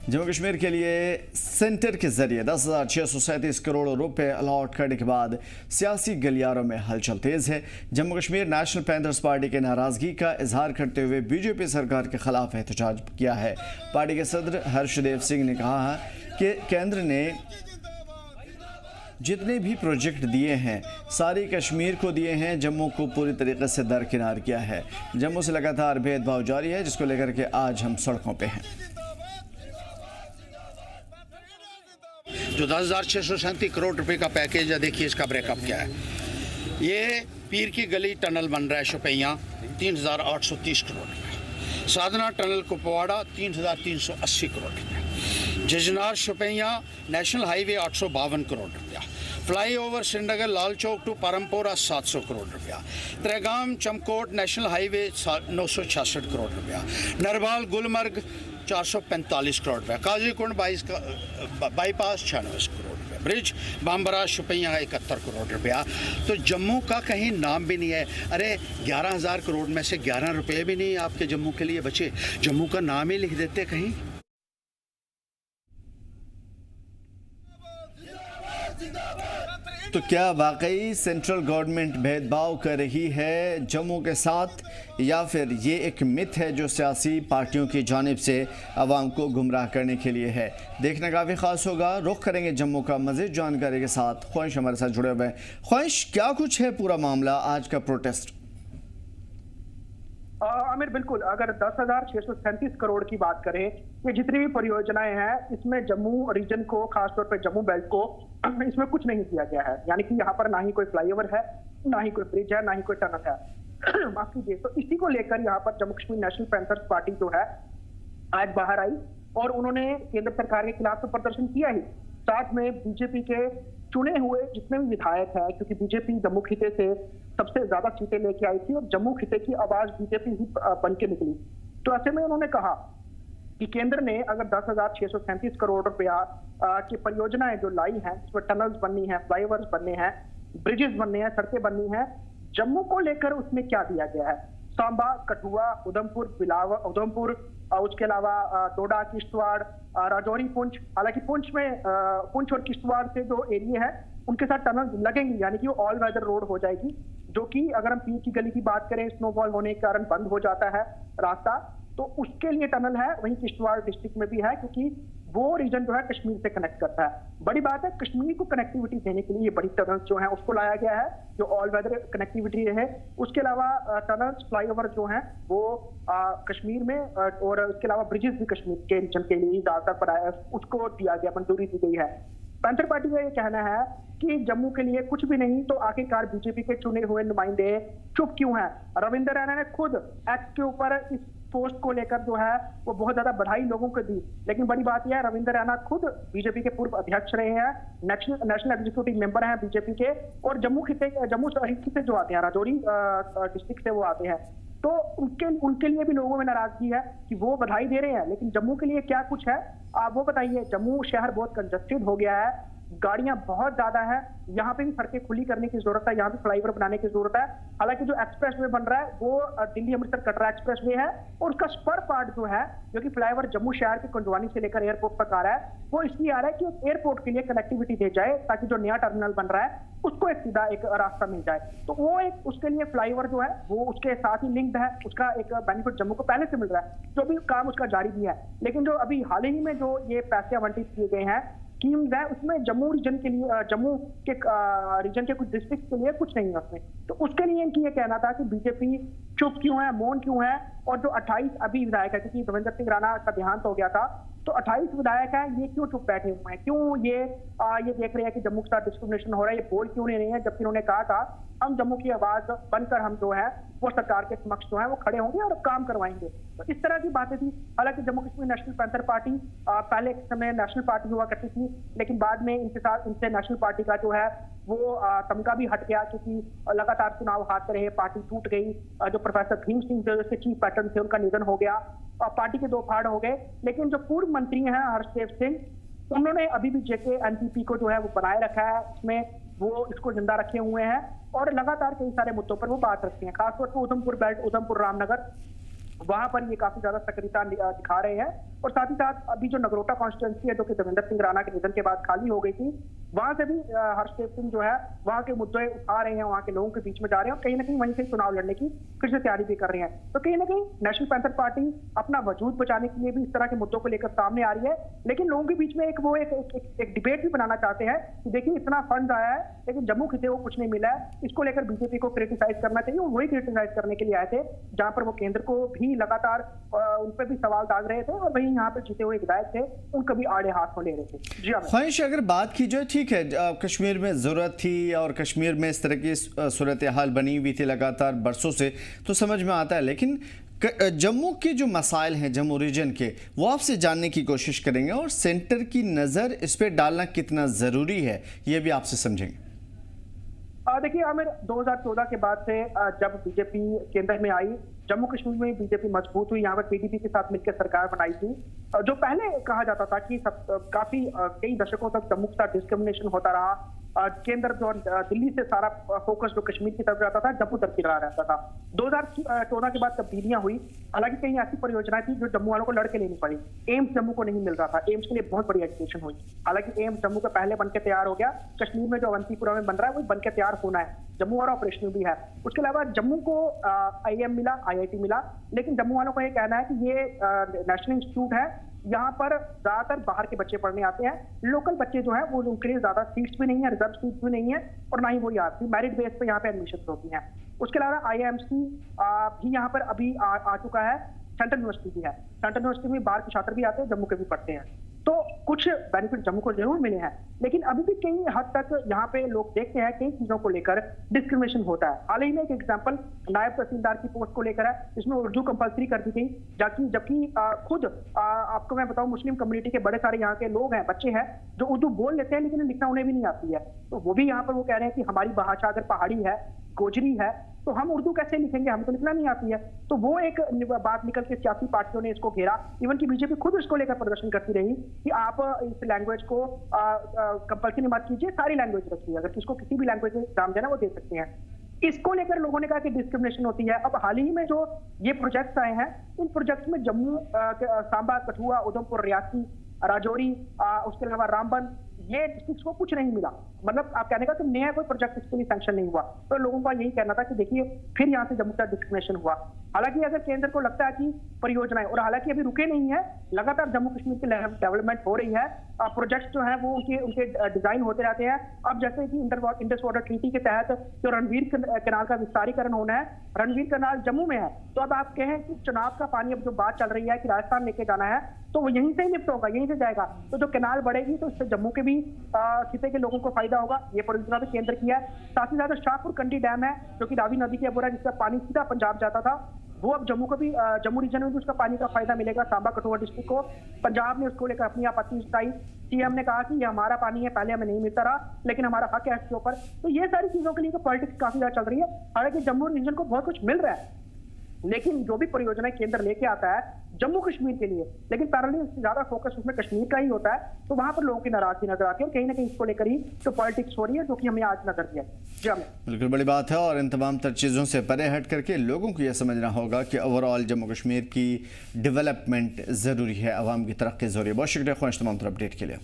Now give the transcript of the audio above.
जम्मू कश्मीर के लिए सेंटर के जरिए 10,637 करोड़ रुपए अलॉट करने के बाद सियासी गलियारों में हलचल तेज है। Jammu Kashmir national panthers party के नाराजगी का इजहार करते हुए बीजेपी सरकार के खिलाफ एहतजाज किया है। पार्टी के सदर हर्षदेव सिंह ने कहा है कि केंद्र ने जितने भी प्रोजेक्ट दिए हैं सारी कश्मीर को दिए हैं, जम्मू को पूरी तरीके से दरकिनार किया है। जम्मू से लगातार भेदभाव जारी है, जिसको लेकर के आज हम सड़कों पे हैं। जो 10,637 करोड़ रुपए का पैकेज है, देखिए इसका ब्रेकअप क्या है। ये पीर की गली टनल बन रहा है शुपैया 3,830 करोड़ रुपये, साधना टनल कुपवाड़ा 3,380 करोड़ रुपये, जिजनार शुपैया नेशनल हाईवे 852 करोड़ रुपया, फ्लाईओवर श्रीनगर लाल चौक टू परमपुरा 700 करोड़ रुपया, त्रेगाम चमकोट नेशनल हाईवे 966 करोड़ रुपया, नरवाल गुलमर्ग 445 करोड़ रुपया, काजीकुंड बाईपास 96 करोड़ रुपया, ब्रिज बाम्बरा शुपैया 71 करोड़ रुपया। तो जम्मू का कहीं नाम भी नहीं है। अरे 11,000 करोड़ में से 11 रुपये भी नहीं आपके जम्मू के लिए बचे। जम्मू का नाम ही लिख देते कहीं। तो क्या वाकई सेंट्रल गवर्नमेंट भेदभाव कर रही है जम्मू के साथ, या फिर ये एक मिथ है जो सियासी पार्टियों की जानिब से आवाम को गुमराह करने के लिए है? देखना काफ़ी ख़ास होगा। रुख करेंगे जम्मू का मज़ीद जानकारी के साथ। ख्वाहिश हमारे साथ जुड़े हुए हैं। ख्वाहिश, क्या कुछ है पूरा मामला आज का प्रोटेस्ट? आमिर, बिल्कुल, अगर 10,637 करोड़ की बात करें, ये जितनी भी परियोजनाएं हैं इसमें जम्मू रीजन को, खासतौर पर जम्मू बेल्ट को, इसमें कुछ नहीं किया गया है। यानी कि यहाँ पर ना ही कोई फ्लाईओवर है, ना ही कोई ब्रिज है, ना ही कोई टनल है। माफ कीजिए। तो इसी को लेकर यहाँ पर Jammu Kashmir national panthers party जो है आज बाहर आई और उन्होंने केंद्र सरकार के खिलाफ तो प्रदर्शन किया ही, साथ में बीजेपी के चुने हुए जितने भी विधायक हैं, क्योंकि बीजेपी जम्मू खिते से सबसे ज्यादा सीटें लेके आई थी और जम्मू खिते की आवाज बीजेपी ही बन के निकली। तो ऐसे में उन्होंने कहा कि केंद्र ने अगर 10,637 करोड़ रुपया की परियोजनाएं जो लाई हैं, जिसमें टनल्स बननी है, फ्लाईओवर्स बनने हैं, ब्रिजेस बनने हैं, सड़कें बननी हैं, जम्मू को लेकर उसमें क्या दिया गया है? सांबा, कठुआ, उधमपुर, बिलावर, उधमपुर, उसके अलावा डोडा, किश्तवाड़, राजौरी, पुंछ। हालांकि पुंछ और किश्तवाड़ से जो एरिया है उनके साथ टनल लगेंगी, यानी कि वो ऑल वेदर रोड हो जाएगी, जो कि अगर हम पीर की गली की बात करें, स्नोफॉल होने के कारण बंद हो जाता है रास्ता, तो उसके लिए टनल है। वहीं किश्तवाड़ डिस्ट्रिक्ट में भी है, क्योंकि वो रीजन जो है कश्मीर से कनेक्ट करता है। बड़ी बात है, कश्मीर को कनेक्टिविटी देने के लिए ये बड़ी टनल जो है उसको लाया गया है, जो ऑल वेदर कनेक्टिविटी है। उसके अलावा टनल्स, फ्लाईओवर जो हैं वो कश्मीर में, और उसके अलावा ब्रिजेस भी कश्मीर के रीजन के लिए ज्यादातर उसको दिया गया, मंजूरी दी गई है। पैंथर पार्टी का ये कहना है कि जम्मू के लिए कुछ भी नहीं, तो आखिरकार बीजेपी के चुने हुए नुमाइंदे चुप क्यों हैं? रविंद्र रैना ने खुद एक्ट के ऊपर इस पोस्ट को लेकर जो है वो बहुत ज्यादा बधाई लोगों को दी, लेकिन बड़ी बात यह है, रविंद्र रैना खुद बीजेपी के पूर्व अध्यक्ष रहे हैं, नेशनल एग्जीक्यूटिव मेंबर हैं बीजेपी के, और जम्मू शहर से जो आते हैं, राजौरी डिस्ट्रिक्ट से वो आते हैं। तो उनके लिए भी लोगों में नाराजगी है कि वो बधाई दे रहे हैं, लेकिन जम्मू के लिए क्या कुछ है आप वो बताइए। जम्मू शहर बहुत कंजस्टेड हो गया है, गाड़ियां बहुत ज्यादा है, यहाँ पे भी सड़कें खुली करने की जरूरत है, यहाँ पे फ्लाईओवर बनाने की जरूरत है। हालांकि जो एक्सप्रेस वे बन रहा है वो दिल्ली अमृतसर कटरा एक्सप्रेस वे है, और उसका स्पर पार्ट जो है, जो कि फ्लाईओवर जम्मू शहर के कुंजवानी से लेकर एयरपोर्ट तक आ रहा है, वो इसलिए आ रहा है कि एयरपोर्ट के लिए कनेक्टिविटी दे जाए, ताकि जो नया टर्मिनल बन रहा है उसको एक सीधा एक रास्ता मिल जाए। तो वो एक उसके लिए फ्लाईओवर जो है वो उसके साथ ही लिंक्ड है, उसका एक बेनिफिट जम्मू को पहले से मिल रहा है, जो भी काम उसका जारी भी है। लेकिन जो अभी हाल ही में जो ये पैसे आवंटित किए गए हैं, स्कीम्स है, उसमें जम्मू रीजन के लिए, जम्मू के रीजन के कुछ डिस्ट्रिक्ट के लिए कुछ नहीं है उसमें। तो उसके लिए इनकी ये कहना था कि बीजेपी चुप क्यों है, मौन क्यों है, और जो 28 अभी विधायक है, क्योंकि रविंद्र सिंह राणा का देहांत हो गया था, तो 28 विधायक हैं, ये क्यों चुप बैठे हुए हैं? क्यों ये देख रहे हैं कि जम्मू के साथ डिस्क्रिमिनेशन हो रहा है? ये बोल क्यों नहीं रहे हैं, जबकि उन्होंने कहा था हम जम्मू की आवाज बनकर हम जो है वो सरकार के समक्ष जो है वो खड़े होंगे और काम करवाएंगे। तो इस तरह की बातें थी। हालांकि Jammu Kashmir national panther party पहले एक समय नेशनल पार्टी हुआ करती थी, लेकिन बाद में इनसे नेशनल पार्टी का जो है वो तमगा भी हट गया, क्योंकि लगातार चुनाव हारते रहे, पार्टी टूट गई। जो प्रोफेसर भीम सिंह जो चीफ पैटर्न थे, उनका निधन हो गया, पार्टी के दो फाड़ हो गए। लेकिन जो पूर्व मंत्री हैं हर्षदेव सिंह, उन्होंने अभी भी जेके एनपीपी को जो है वो बनाए रखा है, इसमें वो इसको जिंदा रखे हुए हैं और लगातार कई सारे मुद्दों पर वो बात रखते हैं, खासतौर पर उधमपुर बेल्ट, उधमपुर रामनगर वहां पर ये काफी ज्यादा सक्रियता दिखा रहे हैं। और साथ ही साथ अभी जो नगरोटा कॉन्स्टिट्यूंसी है जो कि देवेंद्र सिंह राणा के निधन के बाद खाली हो गई थी, वहां से भी हर्षदेव सिंह जो है वहां के मुद्दे उठा रहे हैं, वहां के लोगों के बीच में जा रहे हैं और कहीं ना कहीं वहीं से चुनाव लड़ने की फिर से तैयारी भी कर रहे हैं। तो कहीं ना कहीं नेशनल पैंथर पार्टी अपना वजूद बचाने के लिए भी इस तरह के मुद्दों को लेकर सामने आ रही है, लेकिन लोगों के बीच में एक डिबेट भी बनाना चाहते हैं कि देखिए इतना फंड आया है लेकिन जम्मू खिते को कुछ नहीं मिला है, इसको लेकर बीजेपी को क्रिटिसाइज करना चाहिए। और वही क्रिटिसाइज करने के लिए आए थे जहां पर वो केंद्र को भी लगातार उन पर भी सवाल दाग रहे थे और वहीं यहाँ पे जीते हुए विधायक थे उनको भी आड़े हाथ में ले रहे थे। जी ख्वाहिश अगर बात की जाए, ठीक है कश्मीर में ज़रूरत थी और कश्मीर में इस तरह की सूरत हाल बनी हुई थी लगातार बरसों से, तो समझ में आता है, लेकिन जम्मू के जो मसाइल हैं जम्मू रीजन के, वो आपसे जानने की कोशिश करेंगे और सेंटर की नज़र इस पर डालना कितना ज़रूरी है ये भी आपसे समझेंगे। देखिए आमिर, 2014 के बाद से जब बीजेपी केंद्र में आई, जम्मू कश्मीर में बीजेपी मजबूत हुई, यहाँ पर पीडीपी के साथ मिलकर सरकार बनाई थी। जो पहले कहा जाता था कि काफी कई दशकों तक जम्मू के साथ डिस्क्रिमिनेशन होता रहा, केंद्र जो दिल्ली से सारा फोकस जो कश्मीर की तरफ जाता था, जम्मू तक रहा रहता था। 2014 के बाद तब्दीलियां हुई, हालांकि कई ऐसी परियोजनाएं थी जो जम्मू वालों को लड़के लेनी पड़ी। एम्स जम्मू को नहीं मिल रहा था, एम्स के लिए बहुत बड़ी एजुकेशन हुई, हालांकि एम्स जम्मू का पहले बनकर तैयार हो गया। कश्मीर में जो अवंतीपुरा में बन रहा है वो बनकर तैयार होना है, जम्मू और ऑपरेशनल भी है। उसके अलावा जम्मू को IIM मिला, IIT मिला, लेकिन जम्मू वालों को ये कहना है कि ये नेशनल इंस्टीट्यूट है, यहाँ पर ज्यादातर बाहर के बच्चे पढ़ने आते हैं, लोकल बच्चे जो है वो उनके लिए ज्यादा सीट्स भी नहीं है, रिजर्व सीट्स भी नहीं है और ना ही वो यहाँ मेरिट बेस पे यहाँ पे एडमिशन होती हैं। उसके अलावा IIMC भी यहाँ पर अभी आ चुका है, सेंट्रल यूनिवर्सिटी भी है, सेंट्रल यूनिवर्सिटी में बाहर के छात्र भी आते हैं, जम्मू के भी पढ़ते हैं। तो कुछ बेनिफिट जम्मू को जरूर मिले हैं, लेकिन अभी भी कई हद तक यहाँ पे लोग देखते हैं कई चीजों को लेकर डिस्क्रिमिनेशन होता है। हाल ही में एक एग्जांपल नायब तहसीलदार की पोस्ट को लेकर है, जिसमें उर्दू कंपलसरी कर दी गई, जबकि खुद आपको मैं बताऊं मुस्लिम कम्युनिटी के बड़े सारे यहाँ के लोग हैं, बच्चे हैं जो उर्दू बोल लेते हैं लेकिन लिखना उन्हें भी नहीं आती है। तो वो भी यहाँ पर वो कह रहे हैं कि हमारी भाषा अगर पहाड़ी है, गोजरी है, तो हम उर्दू कैसे लिखेंगे, हमको लिखना नहीं आती है। तो वो एक बात निकल के सियासी पार्टियों ने इसको घेरा, इवन की बीजेपी खुद इसको लेकर प्रदर्शन करती रही कि आप इस लैंग्वेज को कंपल्सरी मत कीजिए, सारी लैंग्वेज रखिए, अगर किसको किसी भी लैंग्वेज में एग्जाम देना वो दे सकते हैं। इसको लेकर लोगों ने कहा कि डिस्क्रिमिनेशन होती है। अब हाल ही में जो ये प्रोजेक्ट्स आए हैं, इन प्रोजेक्ट्स में जम्मू, सांबा, कठुआ, उधमपुर, रियासी, राजौरी, उसके अलावा रामबन, ये डिस्ट्रिक्ट को कुछ नहीं मिला। मतलब आप कहने का कि नया कोई प्रोजेक्ट इसके लिए सैंक्शन नहीं हुआ। तो लोगों का यही कहना था कि देखिए फिर यहाँ से जम्मू का डिस्क्रिमिनेशन हुआ। हालांकि अगर केंद्र को लगता है कि परियोजनाएं, और हालांकि अभी रुके नहीं है, लगातार जम्मू कश्मीर की डेवलपमेंट हो रही है, प्रोजेक्ट्स जो है वो उनके डिजाइन होते रहते हैं। अब जैसे कि इंडस वाटर ट्रीटी के तहत जो रणवीर कैनाल का विस्तारीकरण होना है, रणवीर कैनाल जम्मू में है, तो अब आप कहें कि चुनाव का पानी अब जो बात चल रही है कि राजस्थान लेके जाना है, तो वो यहीं से ही लिफ्ट होगा, यहीं से जाएगा। तो जो कैनाल बढ़ेगी तो इससे जम्मू के भी खिते के लोगों को फायदा होगा। ये परियोजना भी केंद्र की है। साथ ही साथ शाहपुर कंडी डैम है जो कि रावी नदी के ऊपर है, जिसका पानी सीधा पंजाब जाता था, वो अब जम्मू को भी, जम्मू रीजन में भी उसका पानी का फायदा मिलेगा। सांबा कठुआ डिस्ट्रिक्ट को पंजाब ने उसको लेकर अपनी आपत्ति जताई। सीएम ने कहा कि ये हमारा पानी है, पहले हमें नहीं मिलता रहा, लेकिन हमारा हक है इसके ऊपर। तो ये सारी चीजों के लिए पॉलिटिक्स काफी ज्यादा चल रही है। हालांकि जम्मू रीजन को बहुत कुछ मिल रहा है, लेकिन जो भी परियोजना केंद्र लेके आता है जम्मू कश्मीर के लिए, लेकिन पैरेलली ज्यादा फोकस उसमें कश्मीर का ही होता है, तो वहां पर लोगों की नाराजगी नजर आती है और कहीं ना कहीं इसको लेकर ही तो पॉलिटिक्स हो रही है, जो कि हमें आज नजर दिया। जी हमें बिल्कुल बड़ी बात है। और इन तमाम तर चीज़ों से परे हट करके लोगों को यह समझना होगा कि ओवरऑल जम्मू कश्मीर की डेवलपमेंट ज़रूरी है, आवाम की तरक्की ज़रूरी है। बहुत शुक्रिया ख्वाहिश तमाम तर अपडेट के लिए।